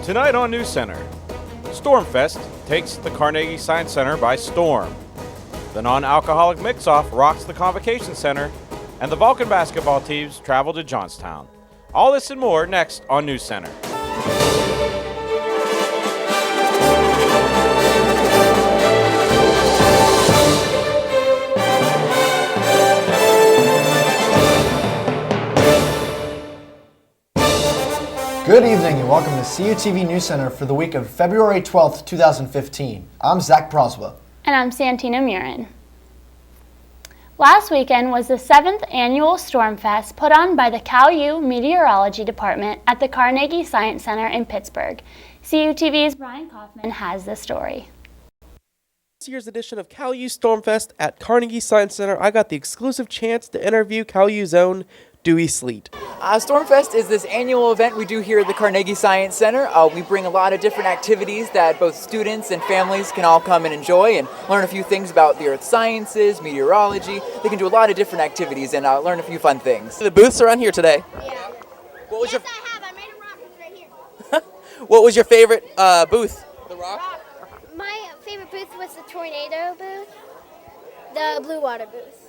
Tonight on Newscenter, Stormfest takes the Carnegie Science Center by storm. The non-alcoholic mix-off rocks the Convocation Center, and the Vulcan basketball teams travel to Johnstown. All this and more next on Newscenter. Good evening and welcome to CUTV Newscenter for the week of February 12th, 2015. I'm Zach Proswa. And I'm Santina Murin. Last weekend was the 7th annual Stormfest put on by the CalU Meteorology Department at the Carnegie Science Center in Pittsburgh. CUTV's Brian Kaufman has the story. This year's edition of CalU Stormfest at Carnegie Science Center, I got the exclusive chance to interview CalU's own Dewey Sleet. Stormfest is this annual event we do here at the Carnegie Science Center. We bring a lot of different activities that both students and families can all come and enjoy and learn a few things about the earth sciences, meteorology. They can do a lot of different activities and learn a few fun things. The booths around here today. Yeah. What was I have. I made a rocket right here. What was your favorite booth? The rock? My favorite booth was the tornado booth, the blue water booth.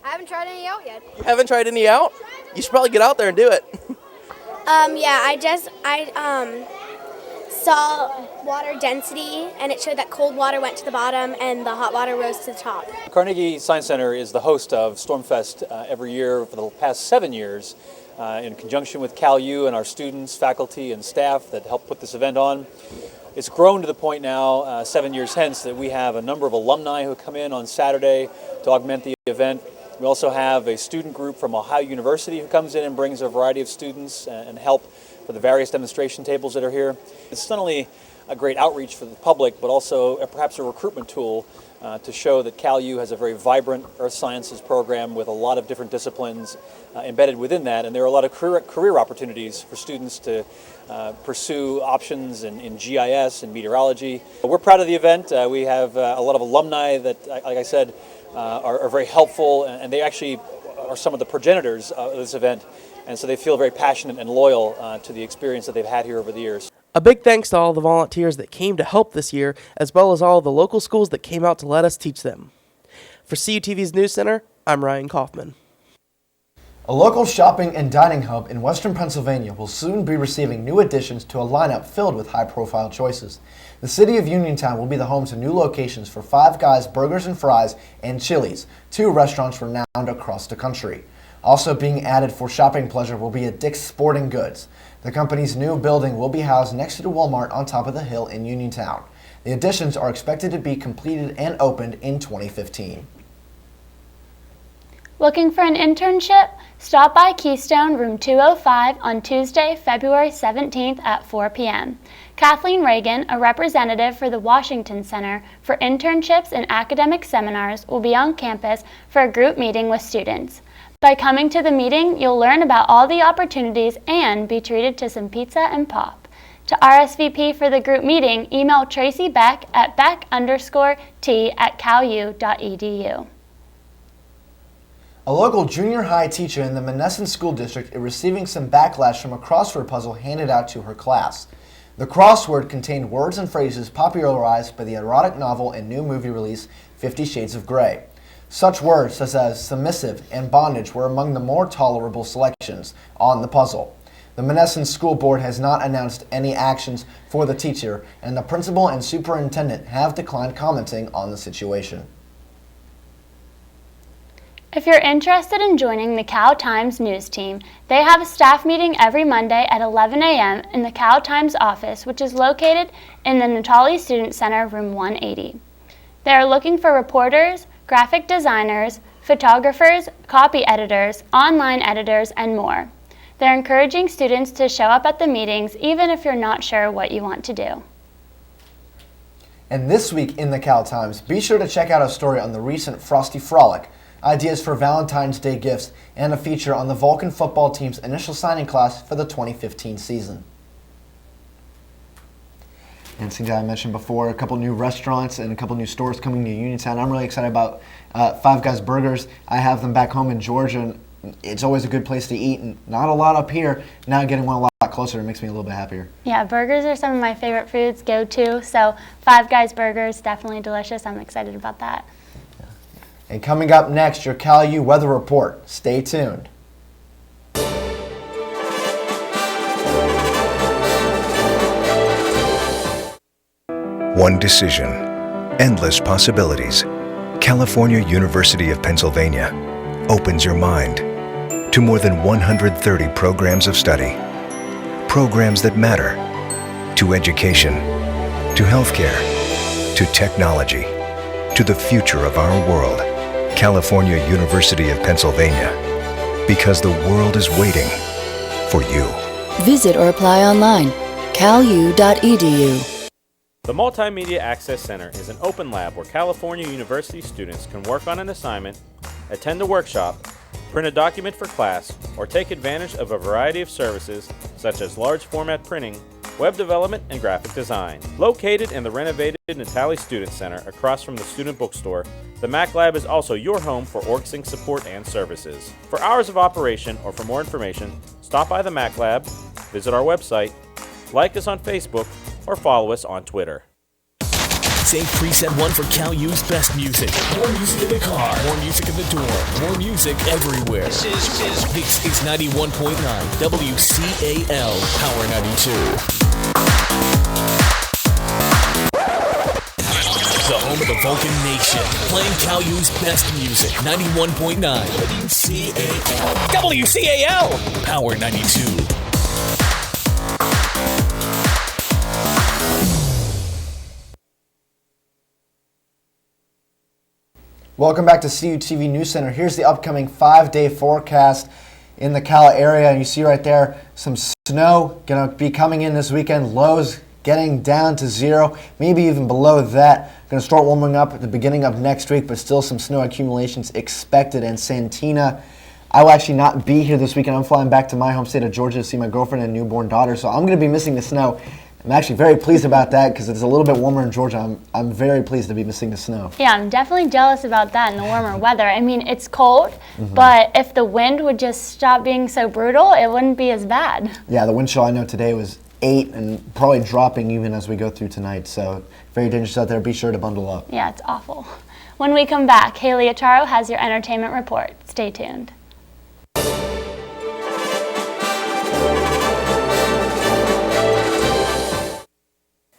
I haven't tried any out yet. You haven't tried any out? You should probably get out there and do it. Yeah, I saw water density, and it showed that cold water went to the bottom and the hot water rose to the top. Carnegie Science Center is the host of Stormfest every year for the past 7 years in conjunction with CalU and our students, faculty, and staff that help put this event on. It's grown to the point now, 7 years hence, that we have a number of alumni who come in on Saturday to augment the event. We also have a student group from Ohio University who comes in and brings a variety of students and help for the various demonstration tables that are here. It's not only a great outreach for the public, but also perhaps a recruitment tool to show that CalU has a very vibrant earth sciences program with a lot of different disciplines embedded within that, and there are a lot of career opportunities for students to pursue options in GIS and meteorology. We're proud of the event. We have a lot of alumni that, like I said, are very helpful, and they actually are some of the progenitors of this event, and so they feel very passionate and loyal to the experience that they've had here over the years. A big thanks to all the volunteers that came to help this year, as well as all the local schools that came out to let us teach them. For CUTV's News Center, I'm Ryan Kaufman. A local shopping and dining hub in western Pennsylvania will soon be receiving new additions to a lineup filled with high-profile choices. The city of Uniontown will be the home to new locations for Five Guys Burgers and Fries and Chili's, two restaurants renowned across the country. Also being added for shopping pleasure will be a Dick's Sporting Goods. The company's new building will be housed next to the Walmart on top of the hill in Uniontown. The additions are expected to be completed and opened in 2015. Looking for an internship? Stop by Keystone, room 205 on Tuesday, February 17th at 4 p.m. Kathleen Reagan, a representative for the Washington Center for Internships and Academic Seminars, will be on campus for a group meeting with students. By coming to the meeting, you'll learn about all the opportunities and be treated to some pizza and pop. To RSVP for the group meeting, email Tracy Beck at beck_t@calu.edu. A local junior high teacher in the Menneson School District is receiving some backlash from a crossword puzzle handed out to her class. The crossword contained words and phrases popularized by the erotic novel and new movie release 50 Shades of Grey. Such words such as submissive and bondage were among the more tolerable selections on the puzzle. The Menneson School Board has not announced any actions for the teacher, and the principal and superintendent have declined commenting on the situation. If you're interested in joining the Cal Times news team, they have a staff meeting every Monday at 11 a.m. in the Cal Times office, which is located in the Natali Student Center, room 180. They are looking for reporters, graphic designers, photographers, copy editors, online editors, and more. They're encouraging students to show up at the meetings even if you're not sure what you want to do. And this week in the Cal Times, be sure to check out a story on the recent Frosty Frolic, ideas for Valentine's Day gifts, and a feature on the Vulcan football team's initial signing class for the 2015 season. And something I mentioned before, a couple new restaurants and a couple new stores coming to Uniontown. I'm really excited about Five Guys Burgers. I have them back home in Georgia, and it's always a good place to eat, and not a lot up here. Now getting one a lot closer. It makes me a little bit happier. Yeah, burgers are some of my favorite foods, go-to. So Five Guys burgers, definitely delicious. I'm excited about that. And coming up next, your CalU weather report. Stay tuned. One decision, endless possibilities. California University of Pennsylvania opens your mind to more than 130 programs of study. Programs that matter to education, to healthcare, to technology, to the future of our world. California University of Pennsylvania, because the world is waiting for you. Visit or apply online, calu.edu. The Multimedia Access Center is an open lab where California University students can work on an assignment, attend a workshop, print a document for class, or take advantage of a variety of services such as large format printing, web development, and graphic design. Located in the renovated Natali Student Center across from the student bookstore, the Mac Lab is also your home for OrgSync support and services. For hours of operation or for more information, stop by the Mac Lab, visit our website, like us on Facebook, or follow us on Twitter. Save preset 1 for CalU's best music. More music in the car. More music in the door. More music everywhere. This is 91.9 WCAL Power 92. The home of the Vulcan Nation. Playing CalU's best music. 91.9 WCAL. WCAL Power 92. Welcome back to CUTV Newscenter. Here's the upcoming 5-day forecast in the Cal area. And you see right there some snow going to be coming in this weekend. Lows getting down to 0, maybe even below that. Going to start warming up at the beginning of next week, but still some snow accumulations expected in Santina. I will actually not be here this weekend. I'm flying back to my home state of Georgia to see my girlfriend and newborn daughter, so I'm going to be missing the snow. I'm actually very pleased about that because it's a little bit warmer in Georgia. I'm very pleased to be missing the snow. Yeah, I'm definitely jealous about that and the warmer weather. I mean, it's cold, but if the wind would just stop being so brutal, it wouldn't be as bad. Yeah, the wind chill I know today was 8 and probably dropping even as we go through tonight. So very dangerous out there. Be sure to bundle up. Yeah, it's awful. When we come back, Haley Ataro has your entertainment report. Stay tuned.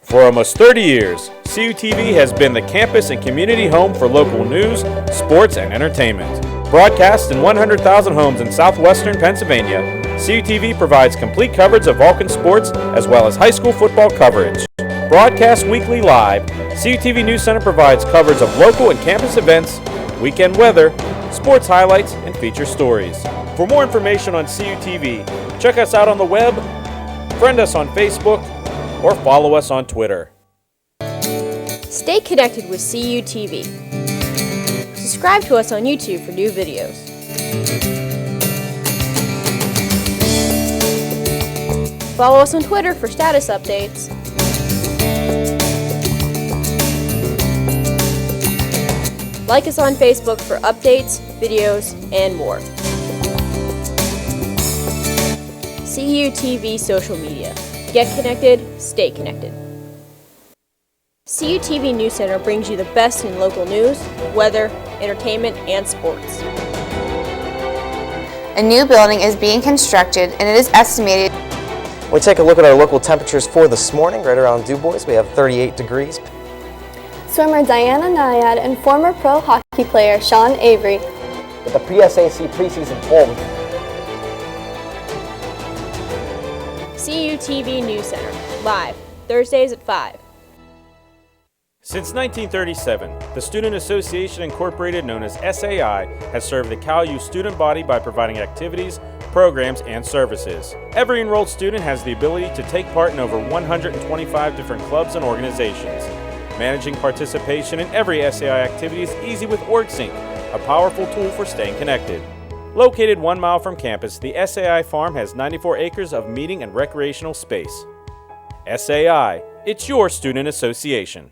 For almost 30 years, CUTV has been the campus and community home for local news, sports, and entertainment. Broadcast in 100,000 homes in southwestern Pennsylvania, CUTV provides complete coverage of Vulcan sports as well as high school football coverage. Broadcast weekly live, CUTV Newscenter provides coverage of local and campus events, weekend weather, sports highlights, and feature stories. For more information on CUTV, check us out on the web, friend us on Facebook, or follow us on Twitter. Stay connected with CUTV. Subscribe to us on YouTube for new videos. Follow us on Twitter for status updates. Like us on Facebook for updates, videos, and more. CUTV social media. Get connected, stay connected. CUTV Newscenter brings you the best in local news, weather, entertainment, and sports. A new building is being constructed and it is estimated. We take a look at our local temperatures for this morning. Right around Du Bois, we have 38 degrees. Swimmer Diana Nyad and former pro hockey player Sean Avery. With the PSAC preseason poll. CUTV Newscenter, live, Thursdays at 5. Since 1937, the Student Association Incorporated, known as SAI, has served the CalU student body by providing activities, programs, and services. Every enrolled student has the ability to take part in over 125 different clubs and organizations. Managing participation in every SAI activity is easy with OrgSync, a powerful tool for staying connected. Located 1 mile from campus, the SAI Farm has 94 acres of meeting and recreational space. SAI, it's your student association.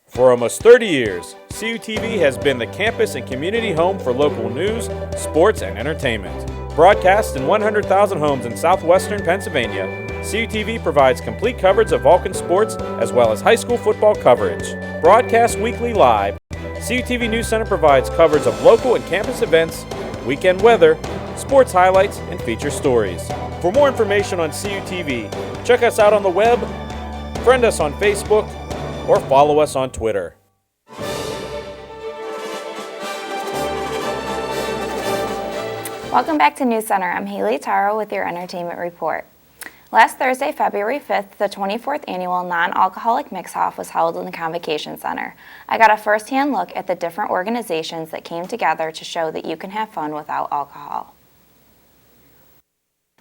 For almost 30 years, CUTV has been the campus and community home for local news, sports, and entertainment. Broadcast in 100,000 homes in southwestern Pennsylvania, CUTV provides complete coverage of Vulcan sports as well as high school football coverage. Broadcast weekly live, CUTV Newscenter provides coverage of local and campus events, weekend weather, sports highlights, and feature stories. For more information on CUTV, check us out on the web, friend us on Facebook, or follow us on Twitter. Welcome back to News Center. I'm Haley Taro with your entertainment report. Last Thursday, February 5th, the 24th annual non-alcoholic mix-off was held in the Convocation Center. I got a first-hand look at the different organizations that came together to show that you can have fun without alcohol.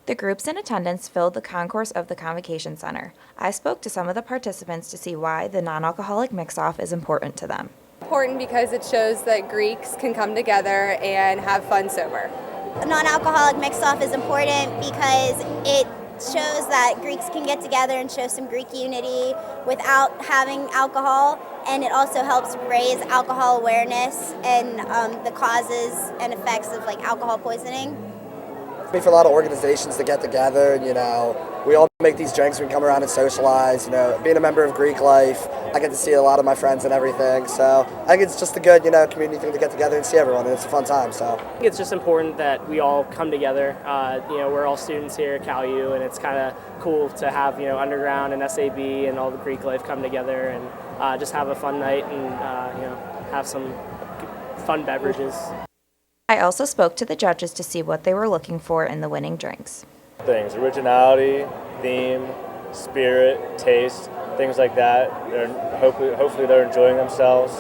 The groups in attendance filled the concourse of the Convocation Center. I spoke to some of the participants to see why the non-alcoholic mix-off is important to them. Important because it shows that Greeks can come together and have fun sober. A non-alcoholic mix-off is important because it shows that Greeks can get together and show some Greek unity without having alcohol, and it also helps raise alcohol awareness and the causes and effects of like alcohol poisoning. For a lot of organizations to get together, and we all make these drinks, we can come around and socialize. Being a member of Greek life, I get to see a lot of my friends and everything, so I think it's just a good community thing to get together and see everyone, and it's a fun time. So I think it's just important that we all come together. We're all students here at CalU, and it's kind of cool to have Underground and SAB and all the Greek life come together and just have a fun night and have some fun beverages. I also spoke to the judges to see what they were looking for in the winning drinks. Things, originality, theme, spirit, taste, things like that. Hopefully they're enjoying themselves.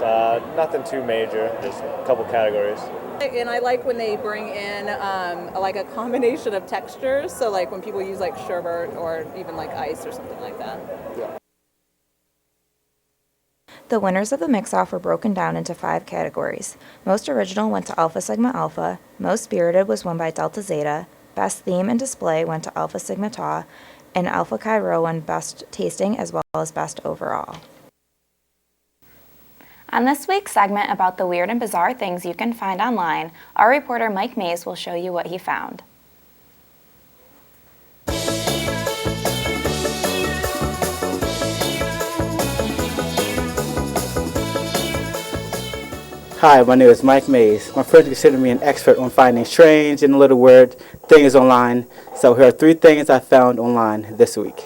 Nothing too major, just a couple categories. And I like when they bring in a combination of textures, so like when people use like sherbet or even like ice or something like that. Yeah. The winners of the mix-off were broken down into 5 categories. Most original went to Alpha Sigma Alpha, most spirited was won by Delta Zeta, best theme and display went to Alpha Sigma Tau, and Alpha Chi Rho won best tasting as well as best overall. On this week's segment about the weird and bizarre things you can find online, our reporter Mike Mays will show you what he found. Hi, my name is Mike Mays. My friends consider me an expert on finding strange and little weird things online. So here are 3 things I found online this week.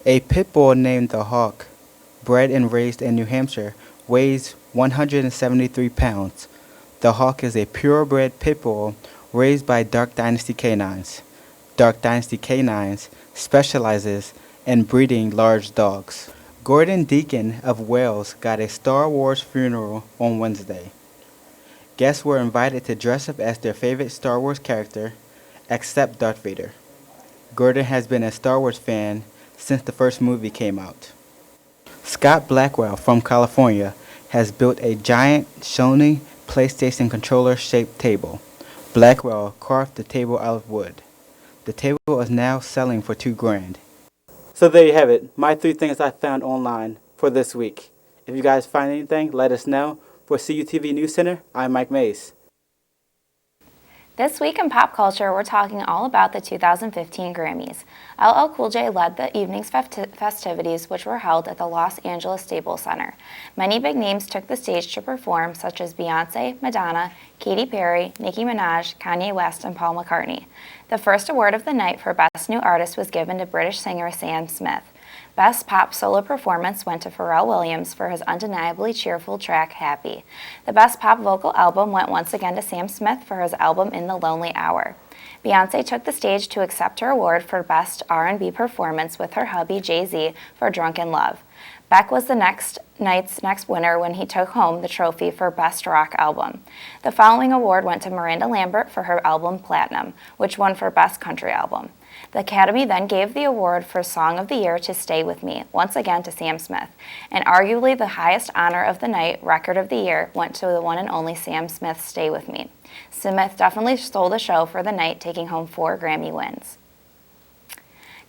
A pit bull named the Hawk, bred and raised in New Hampshire, weighs 173 pounds. The Hawk is a purebred pit bull raised by Dark Dynasty Canines. Dark Dynasty Canines specializes in breeding large dogs. Gordon Deacon of Wales got a Star Wars funeral on Wednesday. Guests were invited to dress up as their favorite Star Wars character, except Darth Vader. Gordon has been a Star Wars fan since the first movie came out. Scott Blackwell from California has built a giant Sony PlayStation controller-shaped table. Blackwell carved the table out of wood. The table is now selling for $2,000. So there you have it, my 3 things I found online for this week. If you guys find anything, let us know. For CUTV Newscenter, I'm Mike Mays. This week in pop culture, we're talking all about the 2015 Grammys. LL Cool J led the evening's festivities, which were held at the Los Angeles Staples Center. Many big names took the stage to perform, such as Beyoncé, Madonna, Katy Perry, Nicki Minaj, Kanye West, and Paul McCartney. The first award of the night for Best New Artist was given to British singer Sam Smith. Best Pop Solo Performance went to Pharrell Williams for his undeniably cheerful track, Happy. The Best Pop Vocal Album went once again to Sam Smith for his album In the Lonely Hour. Beyoncé took the stage to accept her award for Best R&B Performance with her hubby, Jay-Z, for Drunken Love. Beck was the night's next winner when he took home the trophy for Best Rock Album. The following award went to Miranda Lambert for her album Platinum, which won for Best Country Album. The Academy then gave the award for Song of the Year to Stay With Me, once again to Sam Smith. And arguably the highest honor of the night, Record of the Year, went to the one and only Sam Smith's Stay With Me. Smith definitely stole the show for the night, taking home 4 Grammy wins.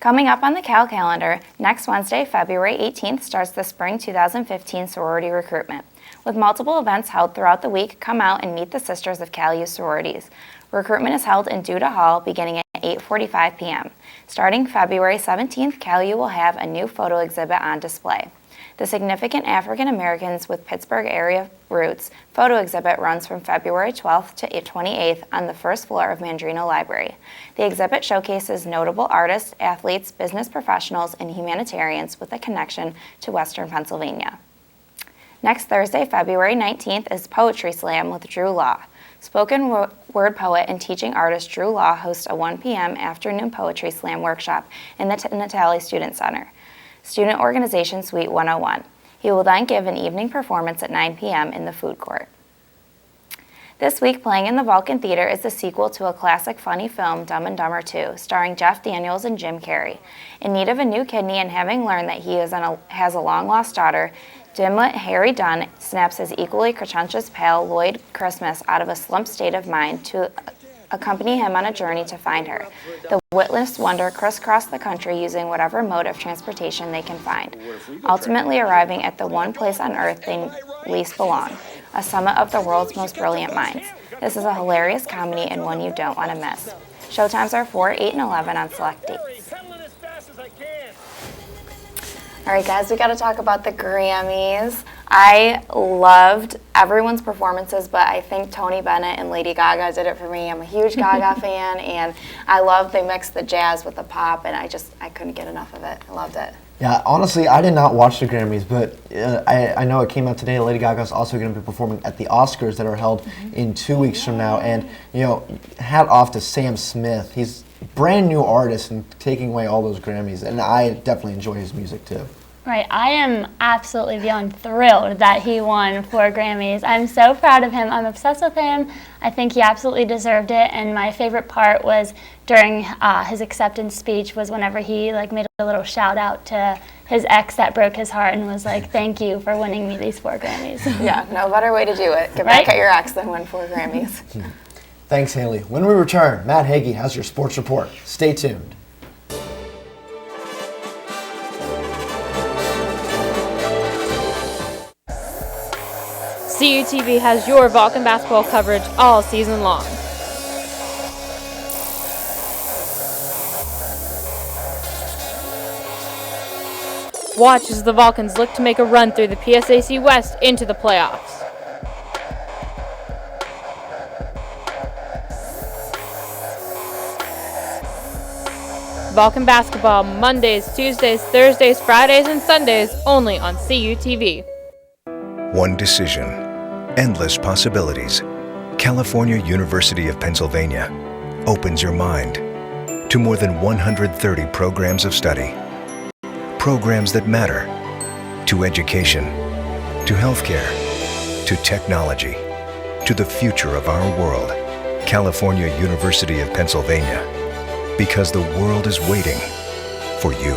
Coming up on the Cal calendar, next Wednesday, February 18th, starts the Spring 2015 sorority recruitment. With multiple events held throughout the week, come out and meet the sisters of CalU sororities. Recruitment is held in Duda Hall beginning at at 8:45 p.m. Starting February 17th, CalU will have a new photo exhibit on display. The Significant African Americans with Pittsburgh Area Roots photo exhibit runs from February 12th to 28th on the first floor of Mandrino Library. The exhibit showcases notable artists, athletes, business professionals, and humanitarians with a connection to Western Pennsylvania. Next Thursday, February 19th, is Poetry Slam with Drew Law. Spoken word poet and teaching artist Drew Law hosts a 1 p.m. afternoon Poetry Slam workshop in the Natali Student Center, Student Organization Suite 101. He will then give an evening performance at 9 p.m. in the food court. This week, playing in the Vulcan Theater is the sequel to a classic funny film, Dumb and Dumber 2, starring Jeff Daniels and Jim Carrey. In need of a new kidney and having learned that he has a long-lost daughter, dimwit Harry Dunn snaps his equally pretentious pal Lloyd Christmas out of a slumped state of mind to accompany him on a journey to find her. The witless wonder crisscross the country using whatever mode of transportation they can find, ultimately arriving at the one place on earth they least belong, a summit of the world's most brilliant minds. This is a hilarious comedy and one you don't want to miss. Showtimes are 4, 8, and 11 on select dates. All right, guys, we got to talk about the Grammys. I loved everyone's performances, but I think Tony Bennett and Lady Gaga did it for me. I'm a huge Gaga fan, and I love they mixed the jazz with the pop, and I couldn't get enough of it. I loved it. Yeah, honestly, I did not watch the Grammys, but I know it came out today. Lady Gaga is also going to be performing at the Oscars that are held in 2 weeks from now. And, you know, hat off to Sam Smith. He's a brand new artist and taking away all those Grammys. And I definitely enjoy his music, too. Right, I am absolutely beyond thrilled that he won 4 Grammys. I'm so proud of him. I'm obsessed with him. I think he absolutely deserved it. And my favorite part was during his acceptance speech was whenever he made a little shout out to his ex that broke his heart and was like, "Thank you for winning me these 4 Grammys." Yeah, no better way to do it. Get back at your ex than win 4 Grammys. Thanks, Haley. When we return, Matt Hagee has your sports report. Stay tuned. CUTV has your Vulcan basketball coverage all season long. Watch as the Vulcans look to make a run through the PSAC West into the playoffs. Vulcan basketball Mondays, Tuesdays, Thursdays, Fridays, and Sundays only on CUTV. One decision, endless possibilities. California University of Pennsylvania opens your mind to more than 130 programs of study. Programs that matter to education, to healthcare, to technology, to the future of our world. California University of Pennsylvania, because the world is waiting for you.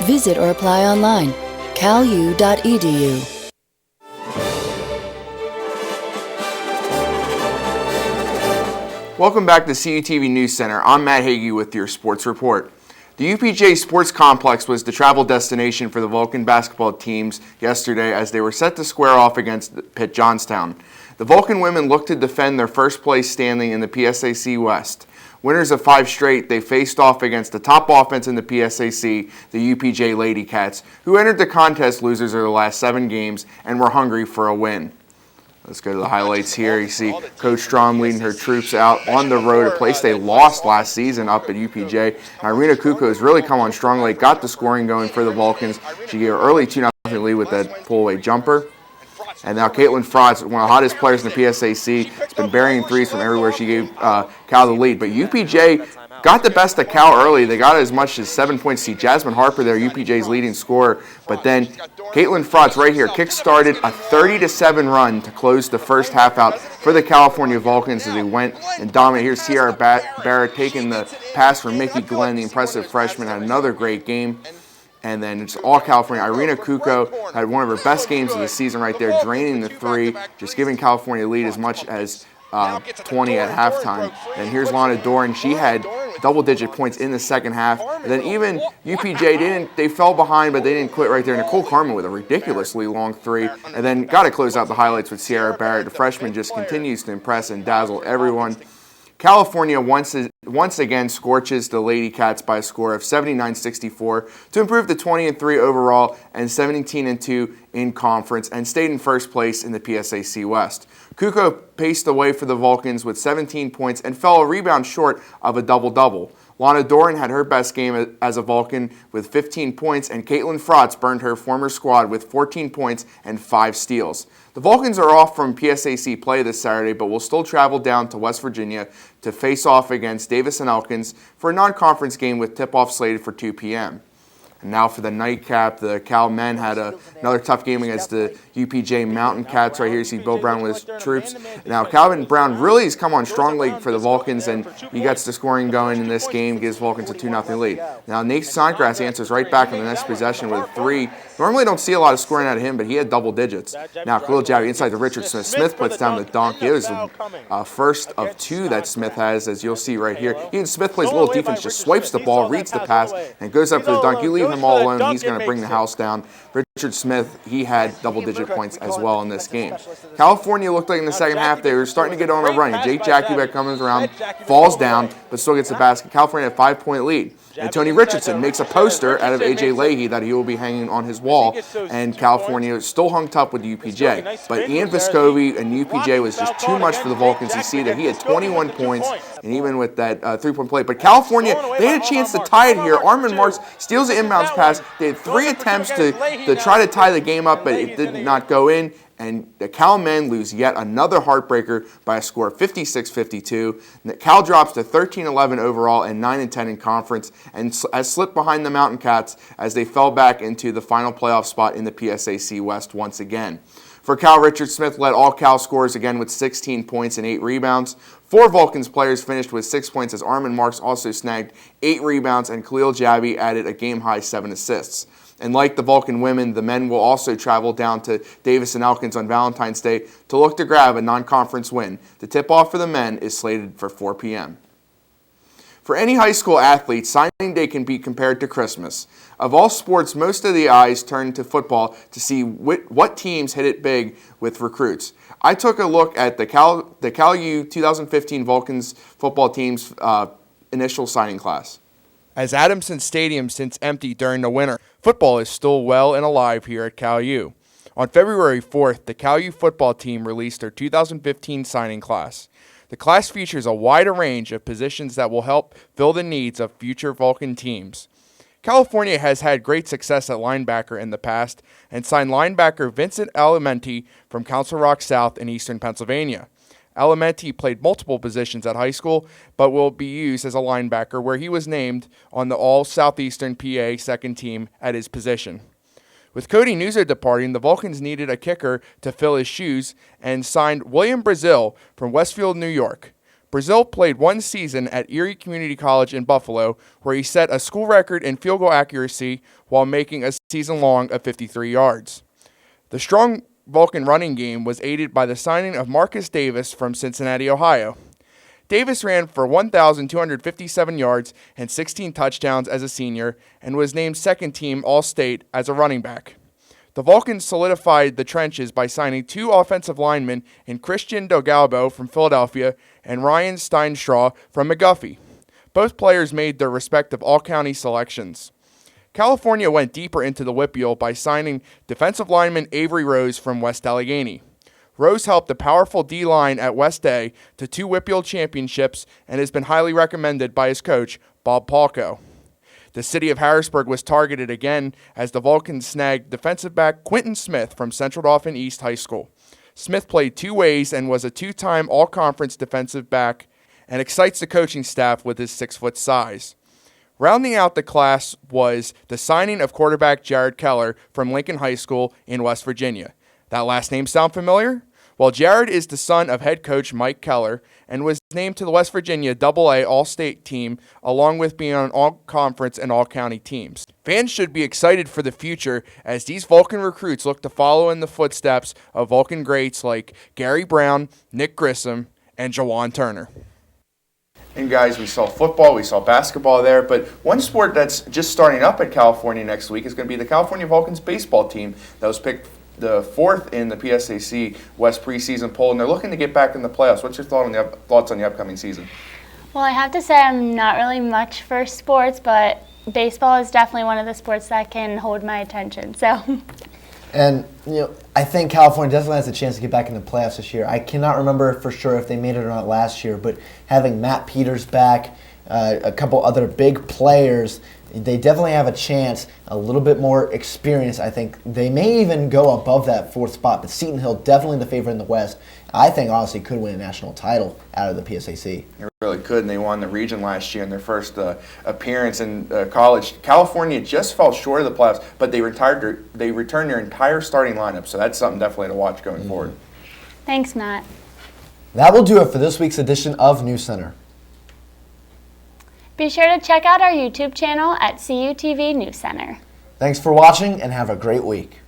Visit or apply online, calu.edu. Welcome back to CUTV Newscenter. I'm Matt Hagee with your sports report. The UPJ Sports Complex was the travel destination for the Vulcan basketball teams yesterday as they were set to square off against Pitt Johnstown. The Vulcan women looked to defend their first place standing in the PSAC West. Winners of 5 straight, they faced off against the top offense in the PSAC, the UPJ Lady Cats, who entered the contest losers of the last 7 games and were hungry for a win. Let's go to the highlights here. You see Coach Strom leading her troops out on the road, a place they lost last season up at UPJ. Irina Kuko has really come on strong late, got the scoring going for the Vulcans. She gave an early 2-0 lead with that pull-away jumper. And now Caitlin Frotz, one of the hottest players in the PSAC, has been burying threes from everywhere. She gave Cal the lead. But UPJ got the best of Cal early. They got as much as 7 points. See Jasmine Harper there, UPJ's leading scorer. But then Caitlin Frotz right here kick-started a 30-7 run to close the first half out for the California Vulcans as they went and dominated. Here's Sierra Barrett taking the pass from Mickey Glenn, the impressive freshman, had another great game. And then it's all California. Irina Kuko had one of her best games of the season right there, draining the 3, just giving California lead as much as 20 at halftime. And here's Lana Doran. She had double-digit points in the second half. And then even UPJ, they fell behind, but they didn't quit right there. Nicole Carmen with a ridiculously long 3. And then got to close out the highlights with Sierra Barrett. The freshman just continues to impress and dazzle everyone. California wants once again scorches the Lady Cats by a score of 79-64 to improve to 20-3 overall and 17-2 in conference and stayed in first place in the PSAC West. Kuko paced the way for the Vulcans with 17 points and fell a rebound short of a double-double. Lana Doran had her best game as a Vulcan with 15 points, and Caitlin Frotz burned her former squad with 14 points and 5 steals. The Vulcans are off from PSAC play this Saturday, but will still travel down to West Virginia to face off against Davis and Elkins for a non-conference game with tip-off slated for 2 p.m. And now for the nightcap, the Cal men had another tough game against the UPJ Mountain Cats. Right here you see Bill Brown with his troops. Now Calvin Brown really has come on strongly for the Vulcans, and he gets the scoring going in this game, gives Vulcans a 2-0 lead. Now Nate Snodgrass answers right back in the next possession with a 3. Normally don't see a lot of scoring out of him, but he had double digits. Now Khalil Javi inside to Richard Smith. Smith puts down the dunk. It was the first of 2 that Smith has, as you'll see right here. Even Smith plays a little defense, just swipes the ball, reads the pass, and goes up for the dunk. You leave him all alone, he's going to bring the house down. Richard Smith, he had double-digit points as well in this game. California looked like in the second half they were starting to get on a run. Jake Jackubek comes around, falls down, but still gets the basket. California had a 5-point lead. And Tony Richardson makes a poster out of A.J. Leahy that he will be hanging on his wall, and California is still hung tough with UPJ. But Ian Vescovi and UPJ was just too much for the Vulcans. You see that he had 21 points, and even with that 3-point play. But California, they had a chance to tie it here. Armin Marks steals the inbounds pass. They had 3 attempts to try to tie the game up, but it did not go in. And the Cal men lose yet another heartbreaker by a score of 56-52. Cal drops to 13-11 overall and 9-10 in conference, and has slipped behind the Mountain Cats as they fell back into the final playoff spot in the PSAC West once again. For Cal, Richard Smith led all Cal scorers again with 16 points and 8 rebounds. 4 Vulcans players finished with 6 points as Armin Marks also snagged 8 rebounds, and Khalil Jabi added a game-high 7 assists. And like the Vulcan women, the men will also travel down to Davis and Elkins on Valentine's Day to look to grab a non-conference win. The tip-off for the men is slated for 4 p.m. For any high school athlete, signing day can be compared to Christmas. Of all sports, most of the eyes turn to football to see what teams hit it big with recruits. I took a look at the Cal U 2015 Vulcans football team's initial signing class. As Adamson Stadium sits empty during the winter, football is still well and alive here at Cal U. On February 4th, the Cal U football team released their 2015 signing class. The class features a wide range of positions that will help fill the needs of future Vulcan teams. California has had great success at linebacker in the past and signed linebacker Vincent Alimenti from Council Rock South in eastern Pennsylvania. Alimenti played multiple positions at high school, but will be used as a linebacker, where he was named on the All-Southeastern PA second team at his position. With Cody Newser departing, the Vulcans needed a kicker to fill his shoes and signed William Brazil from Westfield, New York. Brazil played 1 season at Erie Community College in Buffalo, where he set a school record in field goal accuracy while making a season long of 53 yards. The strong Vulcan running game was aided by the signing of Marcus Davis from Cincinnati, Ohio. Davis ran for 1,257 yards and 16 touchdowns as a senior and was named second team All-State as a running back. The Vulcans solidified the trenches by signing 2 offensive linemen in Christian Dogalbo from Philadelphia and Ryan Steinstraw from McGuffey. Both players made their respective all-county selections. California went deeper into the WPIAL by signing defensive lineman Avery Rose from West Allegheny. Rose helped the powerful D-line at West A to 2 WPIAL championships and has been highly recommended by his coach, Bob Palco. The city of Harrisburg was targeted again as the Vulcans snagged defensive back Quentin Smith from Central Dauphin East High School. Smith played 2 ways and was a 2-time all-conference defensive back and excites the coaching staff with his 6-foot size. Rounding out the class was the signing of quarterback Jared Keller from Lincoln High School in West Virginia. That last name sound familiar? Well, Jared is the son of head coach Mike Keller and was named to the West Virginia AA All-State team, along with being on all-conference and all-county teams. Fans should be excited for the future as these Vulcan recruits look to follow in the footsteps of Vulcan greats like Gary Brown, Nick Grissom, and Jawan Turner. And guys, we saw football, we saw basketball there, but one sport that's just starting up at California next week is going to be the California Vulcans baseball team that was picked the 4th in the PSAC West preseason poll, and they're looking to get back in the playoffs. What's your thoughts on the upcoming season? Well, I have to say I'm not really much for sports, but baseball is definitely one of the sports that can hold my attention. So. And, I think California definitely has a chance to get back into the playoffs this year. I cannot remember for sure if they made it or not last year, but having Matt Peters back, a couple other big players, they definitely have a chance, a little bit more experience. I think they may even go above that 4th spot, but Seton Hill definitely the favorite in the West. I think honestly could win a national title out of the PSAC. They really could, and they won the region last year in their first appearance in college. California just fell short of the playoffs, but they returned their entire starting lineup, so that's something definitely to watch going forward. Thanks, Matt. That will do it for this week's edition of Newscenter. Be sure to check out our YouTube channel at CUTV Newscenter. Thanks for watching and have a great week.